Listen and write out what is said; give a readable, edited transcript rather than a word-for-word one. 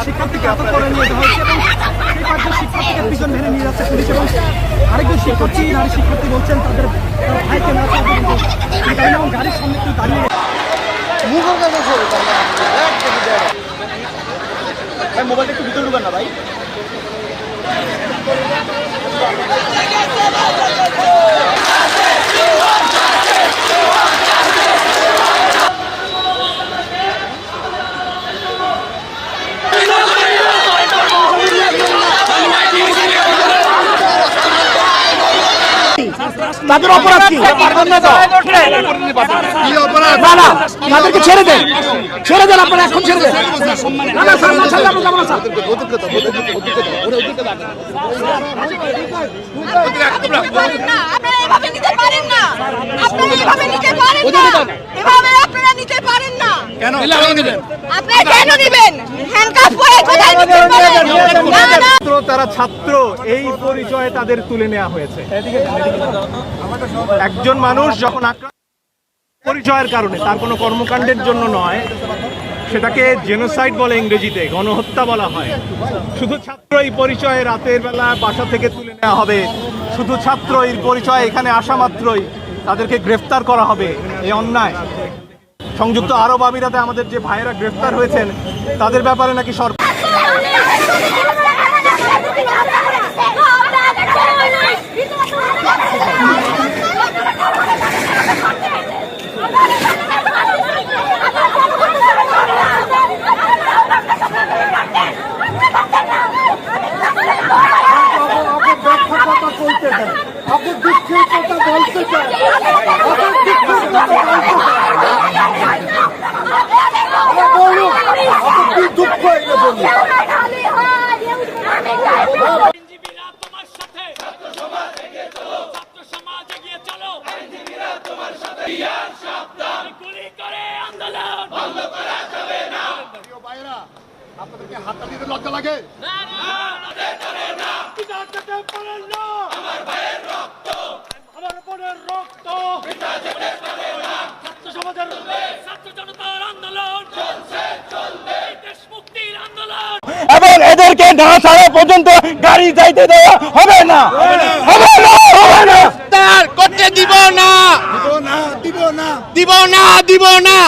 শিক্ষার্থীকে আটক করে নিয়ে যাওয়া হয়েছে এবং সেই পাঁচজন শিক্ষার্থীকে পিছন মেনে নিয়ে যাচ্ছে পুলিশ এবং আরেকজন শিক্ষার্থী নারী শিক্ষার্থী বলছেন তাদের ভাইকে না এবং গাড়ির সামনে একটু দাঁড়িয়ে মোবাইলটা একটু ভিতরে ঢুকান না ভাই। তাদের অপরাধ কি? না না তাদেরকে ছেড়ে দেন, ছেড়ে দেন, আপনারা এখন ছেড়ে দেন। না না স্যার, না ছাড়লে আমরা যাবো না স্যার। আপনারা এভাবে নিতে পারেন না, আপনারা এভাবে নিতে পারেন না, এভাবে আপনারা নিতে পারেন না। কেন নেবেন? আপনারা কেন নেবেন? হ্যান্ডকাফ করে কোথায় নিতে পারেন? না না, তারা ছাত্র এই পরিচয়ে তাদের তুলে নেওয়া হয়েছে। একজন মানুষ যখন পরিচয়ের কারণে, তার কোনো কর্মকাণ্ডের জন্য নয়, সেটাকে জেনোসাইড বলে, ইংরেজিতে গণহত্যা বলা হয়। শুধু ছাত্র এই পরিচয়ে রাতের বেলা বাসা থেকে তুলে নেওয়া হবে, শুধু ছাত্র এই পরিচয়ে এখানে আসা মাত্রই তাদেরকে গ্রেফতার করা হবে, এই অন্যায়। সংযুক্ত আরব আমিরাতে আমাদের যে ভাইয়েরা গ্রেফতার হয়েছেন তাদের ব্যাপারে নাকি সরকার আপনাদেরকে হাতটা দিতে লজ্জা লাগে? আমার বোনের রক্ত ছাত্র সমাজের ছাত্র জনতার আন্দোলন দেশ মুক্তির আন্দোলন, এবং এদেরকে না ছাড়া পর্যন্ত গাড়ি যাইতে দেওয়া হবে না, হবে না, হবে না, করতে দিব না, দিব না, দিব না, দিব না, দিব না।